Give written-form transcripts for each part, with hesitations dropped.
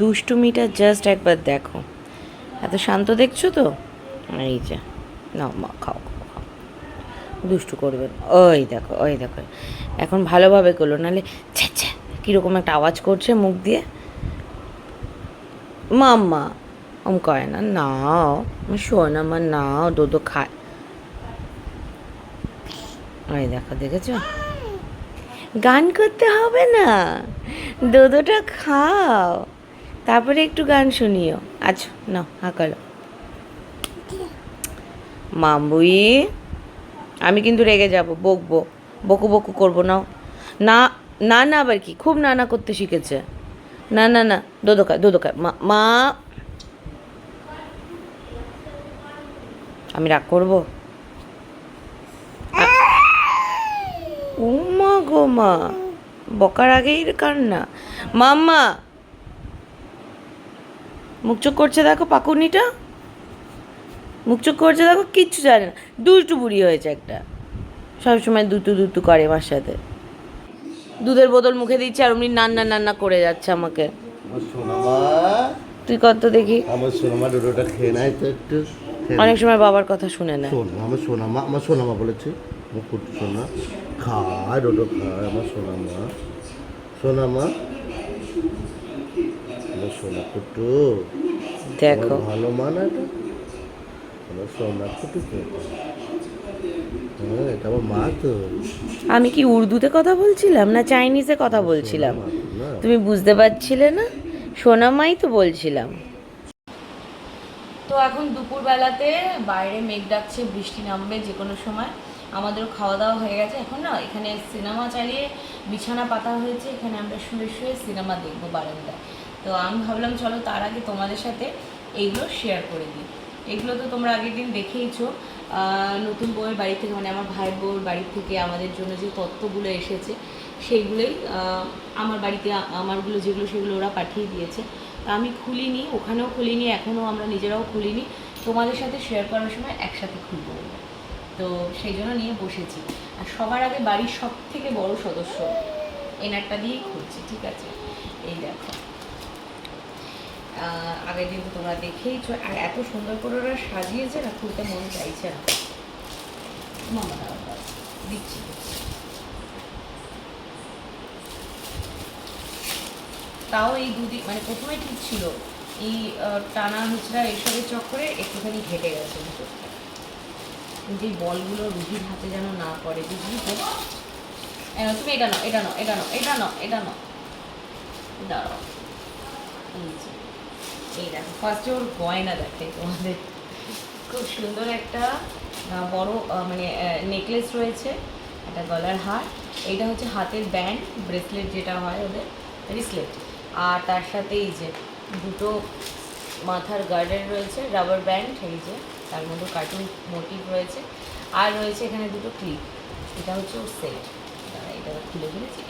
দুষ্টুমিটা just একবার দেখো, এত শান্ত দেখছো তো? এই যে নাও মা, খাও খাও খাও, দুষ্টু করবে না। ওই দেখো ওই দেখো, এখন ভালোভাবে করলো, নাহলে ছ্যা ছ্যা কীরকম একটা আওয়াজ করছে মুখ দিয়ে। মাম্মা ওম করে না, নাও শোন আমার, নাও দোদো খায়। ওই দেখো, দেখেছো? গান করতে হবে না, দোদোটা খাও, তারপরে একটু গান শুনিও। আচ্ছা নাও হাঁকালো। মাম্বুই, আমি কিন্তু রেগে যাব, বকবো, বকু বকু করবো না। না না না, আবার কি খুব নানা করতে শিখেছে। না না না, দোদো খায় দোদো খায়। মা মা, আমি রাগ করবো? ও মা গো মা, বকার আগেই কান্না। মাম্মা, মুখ চোখ করছে দেখো, পাকুনিটা মুখ চোখ করছে দেখো, কিচ্ছু জানে না, দুষ্টু বুড়ি হয়েছে একটা, সবসময় দুতু দুতু করে আমার সাথে। দুধের বোতল মুখে দিচ্ছে আর অমনি নান্না নান্না করে যাচ্ছে আমাকে। তুই কত দেখি, আমার সোনামা ডোডোটা খেয়ে নেয় তো একটু। অনেক সময় বাবার কথা শুনে নেয়। শোন, আমার সোনামা বলেছে মুখ করতে, সোনা খায় ডোডো খায়, আমার সোনামা, সোনামা, আমার সোনা কুটু, দেখো ভালো মা না এটা, আমার সোনা কুটু তো। হ্যাঁ, এটা আমার মা তো। আমি কি উর্দুতে কথা বলছিলাম না চাইনিজে কথা বলছিলাম? সোনামা তো না। তুমি বুঝতে পারছিলে না? সোনামাই তো বলছিলাম। তো এখন দুপুরবেলাতে বাইরে মেঘ ডাকছে, বৃষ্টি নামবে যে কোনো সময়। আমাদেরও খাওয়া দাওয়া হয়ে গেছে, এখন না এখানে সিনেমা চালিয়ে বিছানা পাতা হয়েছে, এখানে আমরা শুয়ে শুয়ে সিনেমা দেখবো বারান্দায়। তো আমি ভাবলাম চলো তার আগে তোমাদের সাথে এইগুলো শেয়ার করে দিই। এগুলো তো তোমরা আগের দিন দেখেইছো, নতুন বউয়ের বাড়ি থেকে, মানে আমার ভাই বউর বাড়ি থেকে আমাদের জন্য যে তত্ত্বগুলো এসেছে সেইগুলোই আমার বাড়িতে, আমারগুলো যেগুলো সেগুলো ওরা পাঠিয়ে দিয়েছে। তা আমি খুলিনি, ওখানেও খুলিনি, এখনও আমরা নিজেরাও খুলিনি, তোমাদের সাথে শেয়ার করার সময় একসাথে খুলব। তো সেই জন্য নিয়ে বসেছি। আর সবার আগে বাড়ির সব থেকে বড় সদস্য এনারটা দিয়েই খুলছি, ঠিক আছে? এই দেখো, আগের দিন তো তোমরা দেখেইছো, আর এত সুন্দর করে ওরা সাজিয়েছে না, খুলতে মন চাইছে না। মামা দিচ্ছি, তাও এই দুদিন মানে প্রথমে ঠিক ছিল, এই টানা হুচড়া এসবের চক্করে একটুখানি ঘেটে গেছে ভিতরটা, যে বলগুলো রুহির হাতে যেন না পড়ে, বুঝলি তো? তুমি এটা নাও, এটা নাও, এটা নাও, এটা নাও, এটা নাও, দাঁড়াও। এই দেখো, ফার্স্টে ওর গয়না দেখে তোমাদের, খুব সুন্দর একটা বড় মানে নেকলেস রয়েছে, একটা গলার হার, এইটা হচ্ছে হাতের ব্যান্ড, ব্রেসলেট যেটা হয় ওদের, রিসলেট। আর তার সাথে এই যে দুটো মাথার গার্ডের রয়েছে, রাবার ব্যান্ড, এই যে তার মধ্যে কার্টুন মোটিভ রয়েছে, আর রয়েছে এখানে দুটো ক্লিপ। এটা হচ্ছে ওর সেট, এটা খুলে ফেলেছি।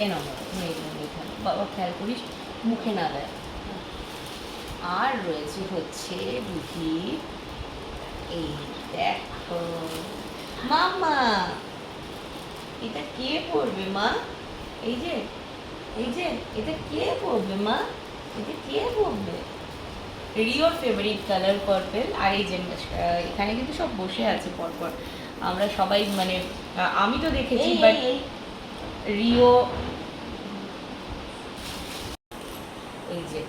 তুমি এইগুলো এখানে বাবা খেয়াল করিস মুখে না দেয়। আর রয়েছে হচ্ছে রুহি, এই দেখো মামা, এটা কে পড়বে মা? এই যে, এই যে, এটা কে পড়বে মা? এটা কে পড়বে? রিওর ফেভারিট কালার পার্পেল। আর এই যে এখানে কিন্তু সব বসে আছে পরপর, আমরা সবাই মানে আমি তো দেখেছি, বাট রিও, এই যে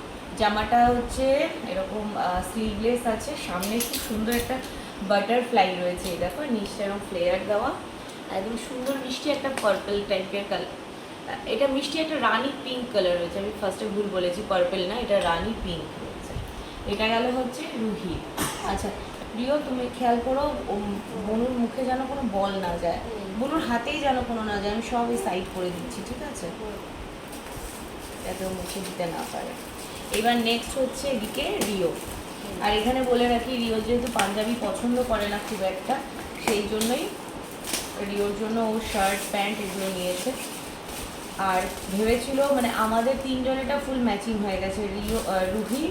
জামাটা হচ্ছে এরকম স্লিভলেস আছে, সামনে খুব সুন্দর একটা বাটারফ্লাই রয়েছে, এই দেখো নিচটা এরকম ফ্লেয়ার দেওয়া, একদম সুন্দর মিষ্টি একটা পার্পল টাইপের কালার। এটা মিষ্টি একটা রানি পিঙ্ক কালার রয়েছে, আমি ফার্স্টে ভুল বলেছি, পার্পল না, এটা রানি পিঙ্ক রয়েছে। এটা গেল হচ্ছে রুহি। আচ্ছা রিও, তুমি খেয়াল করো বনুর মুখে যেন কোনো বল না যায়, বনুর হাতেই যেন কোনো না যায়, আমি সবই সাইড করে দিচ্ছি, ঠিক আছে, যাতে মুখে দিতে না পারে। এবার নেক্সট হচ্ছে এদিকে রিও। আর এখানে বলে রাখি, রিও যেহেতু পাঞ্জাবি পছন্দ করে না খুব একটা, সেই জন্যই রিওর জন্য ও শার্ট প্যান্ট এগুলো নিয়েছে। আর ভেবেছিল মানে আমাদের তিনজনেরটা ফুল ম্যাচিং হয়ে গেছে, রিও, রুহি,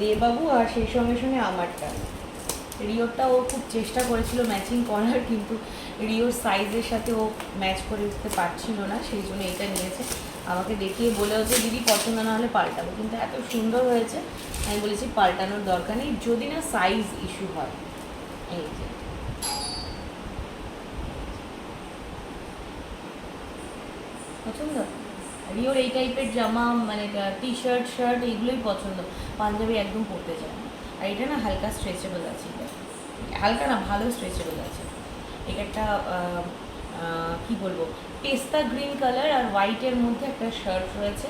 দেবাবু, আর সেই সঙ্গে সঙ্গে আমারটা। রিওরটা ও খুব চেষ্টা করেছিল ম্যাচিং করার, কিন্তু রিওর সাইজের সাথে ও ম্যাচ করে উঠতে পারছিল না, সেই জন্য এটা নিয়েছে। আমাকে দেখিয়ে বলে হচ্ছে দিদি পছন্দ না হলে পাল্টাবো, কিন্তু এত সুন্দর হয়েছে আমি বলেছি পাল্টানোর দরকার নেই, যদি না সাইজ ইস্যু হয়। এই যে পছন্দ, রিওর এই টাইপের জামা মানে টি শার্ট শার্ট এইগুলোই পছন্দ, পাঞ্জাবি একদম পরতে চায় না। আর এটা না হালকা স্ট্রেচেবল আছে, এটা হালকা না ভালো স্ট্রেচেবল আছে। এটা একটা কি বলবো, পেস্তা গ্রিন কালার আর হোয়াইটের মধ্যে একটা শার্ট রয়েছে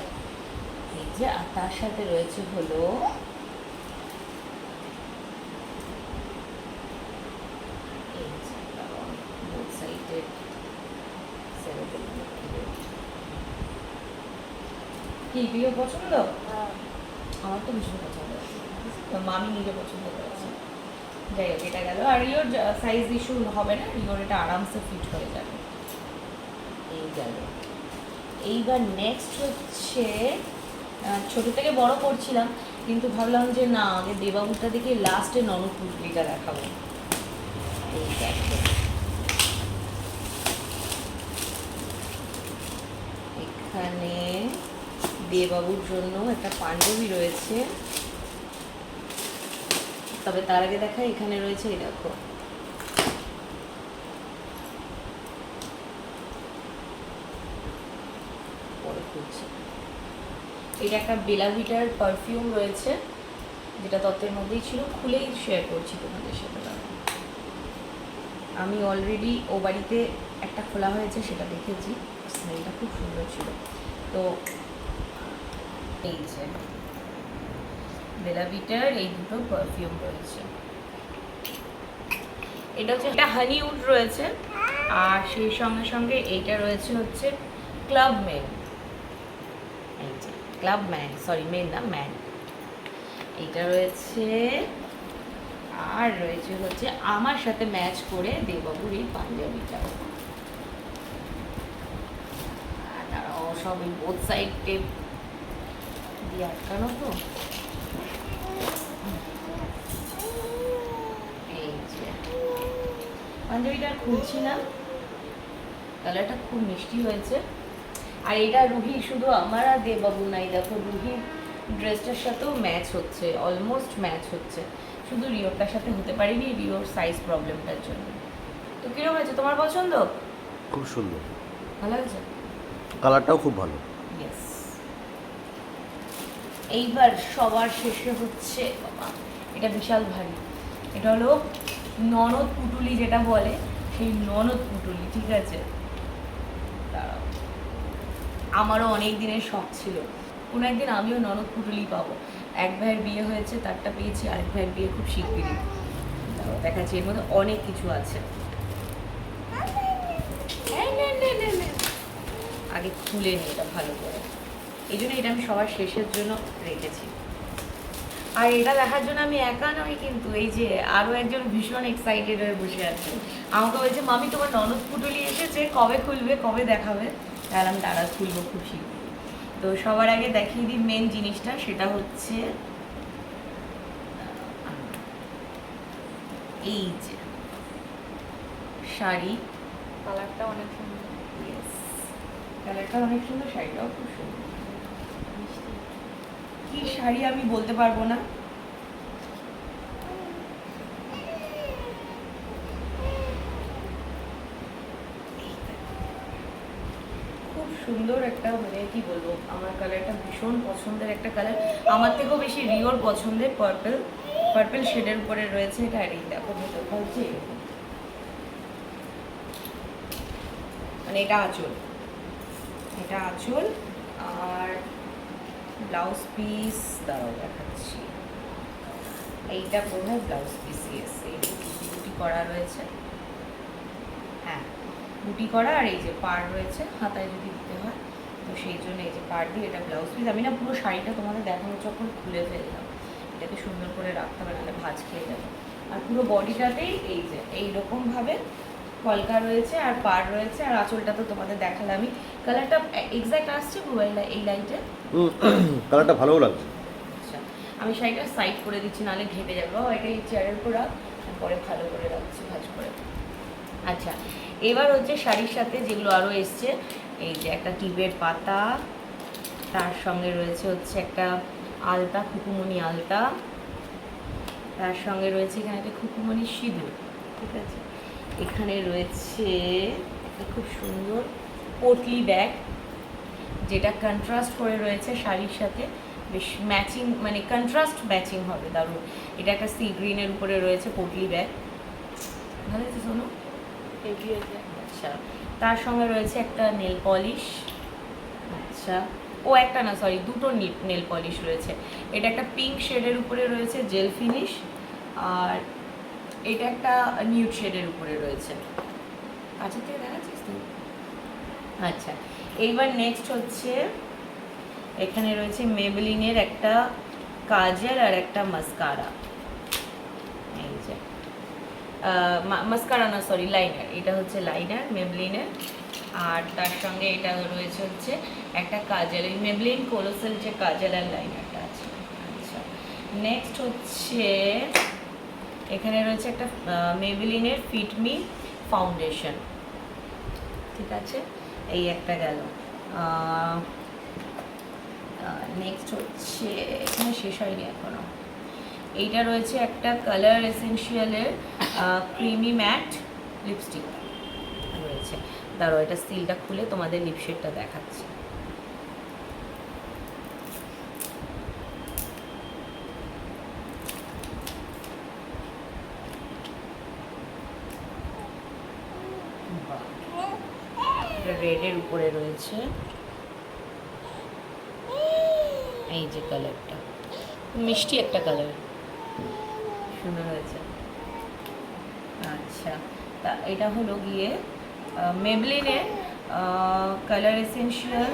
এই যে, আর তার সাথে রয়েছে হলো এই যে বোথ সাইডে কি প্রিয় পছন্দ? আমার তো ভীষণ পছন্দ আছে, মামি নিজে পছন্দ করেছে। যাই হোক এটা গেল, আর রিওর সাইজ ইস্যু হবে না, রিওর এটা আরামসে ফিট হয়ে যাবে। এই গেল। এইবার নেক্সট হচ্ছে ছোটো থেকে বড় করছিলাম, কিন্তু ভাবলাম যে না আগে দেবাবুটা দেখে লাস্টে ননদ পুটলিটা দেখাবো। এই দেখো এখানে দেবাবুর জন্য একটা পাঞ্জাবি রয়েছে, তবে তার আগে দেখা এখানে রয়েছে এই দেখো পরে খুলছি, এটা একটা বেলা ভিটার পারফিউম রয়েছে, যেটা তত্ত্বের মধ্যেই ছিল, খুলেই শেয়ার করছি তোমাদের সাথে। আমি অলরেডি ও বাড়িতে একটা খোলা হয়েছে, সেটা দেখেছি, স্মেলটা খুব সুন্দর ছিল। তো এই যে বেলা ভিটার এই দুটো পারফিউম রয়েছে, এটা হচ্ছে একটা হানি উড রয়েছে, আর সেই সঙ্গে সঙ্গে এইটা রয়েছে হচ্ছে ক্লাব মেন, এই যে ক্লাব ম্যান, সরি মেন না ম্যান, এইটা রয়েছে। আর রয়েছে হচ্ছে আমার সাথে ম্যাচ করে দেবাবুর এই পাঞ্জাবিটাও, তারাও সব এই বোথ সাইড টেপ দিয়ে আটকানো তো। এই যে পাঞ্জাবিটা খুলছি না, কালারটা খুব মিষ্টি হয়েছে। আর এটা রুহি শুধু আমার আর দেবাবু নাই, দেখো রুহির ড্রেসটার সাথেও ম্যাচ হচ্ছে, অলমোস্ট ম্যাচ হচ্ছে, শুধু রিওরটার সাথে হতে পারিনি রিওর সাইজ প্রবলেমটার জন্য। তো কিরকম হয়েছে, তোমার পছন্দ? খুব সুন্দর, ভালো হয়েছে, কালারটাও খুব ভালো। ইয়েস। এইবার সবার শেষে হচ্ছে বাবা, এটা বিশাল ভারী, এটা হলো ননদ পুটুলি যেটা বলে, সেই ননদ পুটুলি, ঠিক আছে? দাঁড়াও, আমারও অনেক দিনের শখ ছিল কোনো একদিন আমিও ননদ পুটুলি পাবো। এক ভাইয়ের বিয়ে হয়েছে, তারটা পেয়েছি, আরেক ভাইয়ের বিয়ে খুব শিগগিরই, দেখাচ্ছি, এর মধ্যে অনেক কিছু আছে। আগে খুলে নিই এটা ভালো করে, এই জন্য এটা আমি সবার শেষের জন্য রেখেছি। আর এটা দেখার জন্য আমি একা নই কিন্তু, এই যে আরও একজন ভীষণ এক্সাইটেড হয়ে বসে আছে, আমাকে বলছে মামি তোমার ননদ পুটুলি এসেছে, কবে খুলবে, কবে দেখাবে? তাহলে আমি তারা খুলবো খুব শীঘ্রই। তো সবার আগে দেখিয়ে দিই মেন জিনিসটা, সেটা হচ্ছে এই যে শাড়ি, কালারটা অনেক সুন্দর, ইয়েস কালারটা অনেক সুন্দর, শাড়িটাও খুব সুন্দর। কি শাড়ি আমি বলতে পারবো না, খুব সুন্দর একটা, মানে কি বলবো, আমার কালারটা ভীষণ পছন্দের একটা কালার, আমার থেকেও বেশি রিওর পছন্দের, পার্পল পার্পল শেডের উপরে রয়েছে এটা। আর এই দেখো ভেতরটা হচ্ছে এরকম, মানে এটা আঁচল, এটা আঁচল, আর ব্লাউজ পিস দাঁড়াও দেখাচ্ছি, এইটা বোধহয় ব্লাউজ পিস, ইয়েস, এই বুটি করা রয়েছে, হ্যাঁ বুটি করা, আর এই যে পাড় রয়েছে হাতায় যদি দিতে হয়, তো সেই জন্য এই যে পাড় দিয়ে এটা ব্লাউজ পিস। আমি না পুরো শাড়িটা তোমাদের দেখানোর যখন খুলে ফেললাম, এটাকে সুন্দর করে রাখতে হবে, নাহলে ভাঁজ খেয়ে যাবে। আর পুরো বডিটাতেই এই যে এইরকমভাবে কলকা রয়েছে, আর পাড় রয়েছে, আর আঁচলটা তো তোমাদের দেখালামই। কালারটা এক্স্যাক্ট আসছে মোবাইল এই লাইটে, কালারটা ভালোও লাগছে। আচ্ছা আমি শাড়িটা সাইড করে দিচ্ছি, নাহলে ঘেটে যাবে। বাবা এটা এই চেয়ারের উপর রাখ, পরে ভালো করে রাখছি ভাঁজ করে। আচ্ছা এবার হচ্ছে শাড়ির সাথে যেগুলো আরও এসছে, এই যে একটা টিবের পাতা, তার সঙ্গে রয়েছে হচ্ছে একটা আলতা, খুকুমণি আলতা। তার সঙ্গে রয়েছে এখানে একটা খুকুমণি সিঁদুর, ঠিক আছে। এখানে রয়েছে একটা খুব সুন্দর পোটলি ব্যাগ, যেটা কন্ট্রাস্ট করে রয়েছে শাড়ির সাথে, বেশ ম্যাচিং, মানে কন্ট্রাস্ট ম্যাচিং হবে, দারুণ। এটা একটা সি গ্রিনের উপরে রয়েছে পোটলি ব্যাগ, ভালো আছে শোনো। হেভি আছে। আচ্ছা, তার সঙ্গে রয়েছে একটা নেল পলিশ। আচ্ছা, ও একটা না, সরি, দুটো নেল পলিশ রয়েছে। এটা একটা পিঙ্ক শেডের উপরে রয়েছে জেল ফিনিশ, আর এটা একটা নিউড শেডের উপরে রয়েছে। কাছের থেকে দেখাচ্ছিস তুই? আচ্ছা, এইবার নেক্সট হচ্ছে এখানে রয়েছে মেবলিনের একটা কাজল আর একটা মাস্কারা। এই যে মাস্কারা না, সরি, লাইনার। এটা হচ্ছে লাইনার মেবলিনের, আর তার সঙ্গে এটা রয়েছে হচ্ছে একটা কাজল, ওই মেবলিন কোলোসাল যে কাজল আর লাইনারটা আছে। আচ্ছা, নেক্সট হচ্ছে এখানে রয়েছে একটা মেবলিনের ফিট মি ফাউন্ডেশন, ঠিক আছে। এই একটা গেল। নেক্সট হচ্ছে, এখানে শেষ হয়নি এখনো, এইটা রয়েছে একটা কালার এসেনশিয়ালের ক্রিমি ম্যাট লিপস্টিক রয়েছে। দাঁড়াও, এটা সিলটা খুলে তোমাদের লিপশেডটা দেখাচ্ছি। রেডের উপরে রয়েছে, এই যে কালারটা, মিষ্টি একটা কালার, সুন্দর হয়েছে। আচ্ছা, তা এটা হলো গিয়ে মেবলিনের কালার এসেনশিয়াল,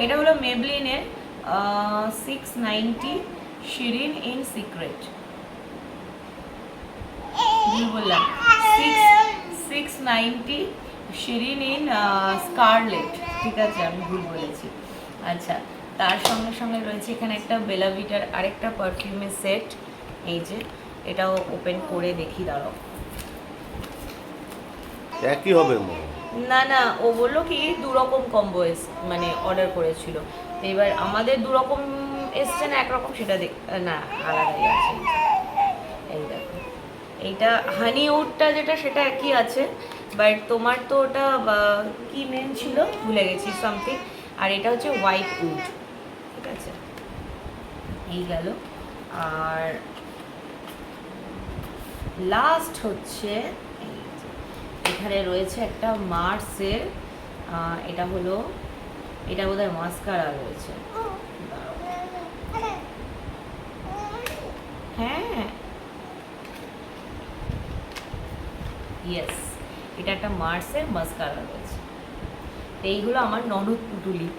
এটা হলো মেবলিনের 690 শিরিন ইন সিক্রেট, ভুল বললাম, 690 শিরিন ইন স্কারলেট, ঠিক আছে, আমি ভুল বলেছি। আচ্ছা, তার সঙ্গে সঙ্গে রয়েছে এখানে একটা বেলাভিটার আরেকটা পারফিউমের সেট, এই যে, এটাও ওপেন করে দেখি, দাঁড়াও। একই হবে মা? না না, ও বললো কি দু রকম কম্বো মানে অর্ডার করেছিল, তো এবার আমাদের দু রকম এসছে না একরকম, সেটা না, আলাদাই আছে। এই দেখো, এইটা হানি উডটা যেটা, সেটা একই আছে, বাট তোমার তো ওটা কি নেম ছিল ভুলে গেছি, সামথিং। আর এটা হচ্ছে হোয়াইট উড, ঠিক আছে। এই গেল। আর লাস্ট হচ্ছে এখানে রয়েছে একটা মার্সের, এটা হলো, এটা বোধহয় মাস্কারা রয়েছে, হ্যাঁ, ইয়েস, এটা একটা মার্সের মাস্কারা রয়েছে। এইগুলো আমার ননদ পুটুলি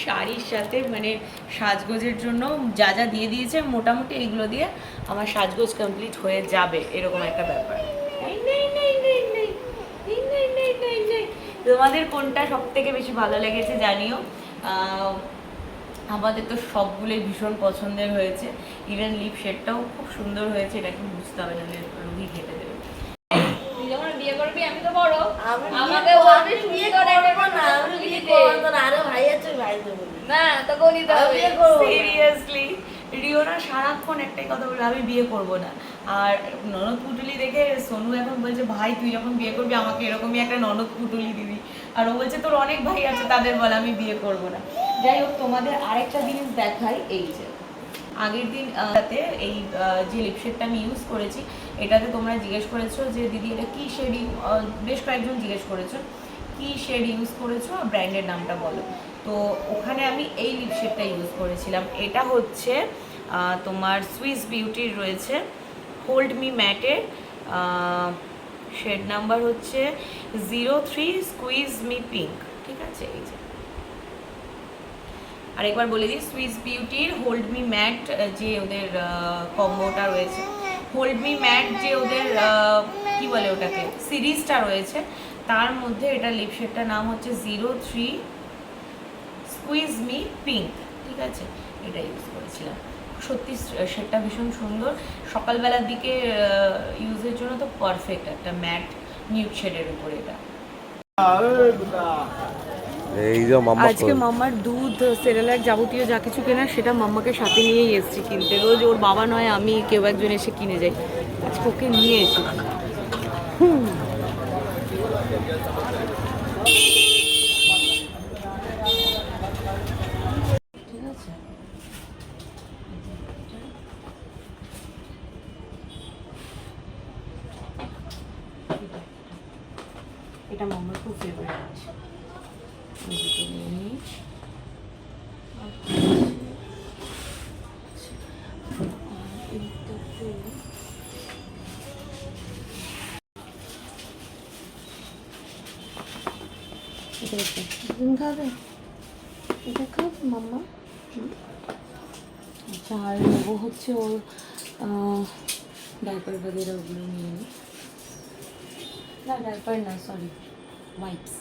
শাড়ির সাথে, মানে সাজগোজের জন্য যা যা দিয়ে দিয়েছে, মোটামুটি এইগুলো দিয়ে আমার সাজগোজ কমপ্লিট হয়ে যাবে, এরকম একটা ব্যাপার। তোমাদের কোনটা সব থেকে বেশি ভালো লেগেছে জানিও। আমাদের তো সবগুলোই ভীষণ পছন্দের হয়েছে, ইভেন লিপ শেডটাও খুব সুন্দর হয়েছে, এটা একটু বুঝতে হবে, নাহলে রুগী খেতে দেবে। তুই যখন বিয়ে করবি, আমি তো বড়, আমাকে আমাকে আমি বিয়ে করবো না, আমি বিয়ে করবো না, আরে ভাই আছে, ভাই দেবো না, তোকেও নিতে আমি হবে। বিয়ে করবো না। সিরিয়াসলি, রিওনা সারাক্ষণ একটাই কথা বলে, আমি বিয়ে করব না। আর ননদ পুটুলি দেখে সোনু এখন বলছে, ভাই তুই যখন বিয়ে করবি আমাকে এরকমই একটা ননদ পুটুলি দিবি। আর ও বলছে তোর অনেক ভাই আছে, তাদের বলে আমি বিয়ে করব না। যাই হোক, তোমাদের আরেকটা জিনিস দেখাই, এই যে আগের দিন তাতে এই যে লিপশেডটা আমি ইউজ করেছি, এটাতে তোমরা জিজ্ঞেস করেছো যে দিদি এটা কী শেডিং, বেশ কয়েকজন জিজ্ঞেস করেছো কী শেড ইউজ করেছো, ব্র্যান্ডের নামটা বলো। তো ওখানে আমি এই লিপশেডটা ইউজ করেছিলাম, এটা হচ্ছে তোমার সুইস বিউটির রয়েছে হোল্ড মি ম্যাটের, শেড নাম্বার হচ্ছে 03 স্কুইজ মি পিঙ্ক, ঠিক আছে। এই যে আরেকবার বলে দিই, সুইস বিউটির হোল্ড মি ম্যাট যে ওদের কম্বোটা রয়েছে, হোল্ড মি ম্যাট যে ওদের কি বলে ওটাকে সিরিজটা রয়েছে, তার মধ্যে এটা লিপশেডটার নাম হচ্ছে 03 স্কুইজ মি পিঙ্ক, ঠিক আছে। এটা ইউজ করেছিলাম, সত্যি শেডটা ভীষণ সুন্দর, সকালবেলার দিকে ইউজের জন্য তো পারফেক্ট, একটা ম্যাট নিউড শেডের উপরে এটা। এই যে মাম্মা আজকে মাম্মার দুধ সেরেলাক যাবতীয় যা কিছু কেনার সেটা মাম্মাকে সাথে নিয়েই এসেছি কিনতে। রোজ ওর বাবা নয় আমি কেউ একজন এসে কিনে যাই, আজকে ওকে নিয়ে এসেছি। ঠিক আছে, এটা মাম্মার খুব ফেভারিট। খাবে এটা খাবে মাম্মা। আচ্ছা, আর নেবো হচ্ছে ওর ডাইপার বাগেরা, ওগুলো নিয়ে নিই। না ডাইপার না, সরি, ওয়াইপস।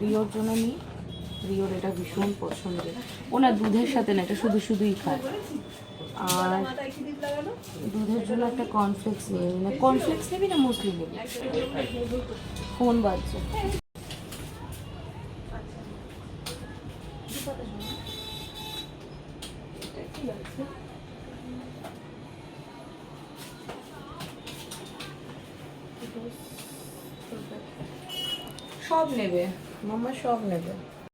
রিওর জন্য নিই, রিওর এটা ভীষণ পছন্দের। ও না দুধের সাথে না, এটা শুধু শুধুই খায়। আর দুধের জন্য একটা কর্নফ্লেক্স নিয়ে নিই। না কর্নফ্লেক্স নেবি না মুসলি নেবি? ফোন বাজছে। সব নেবে মাম্মা, সব নেবে।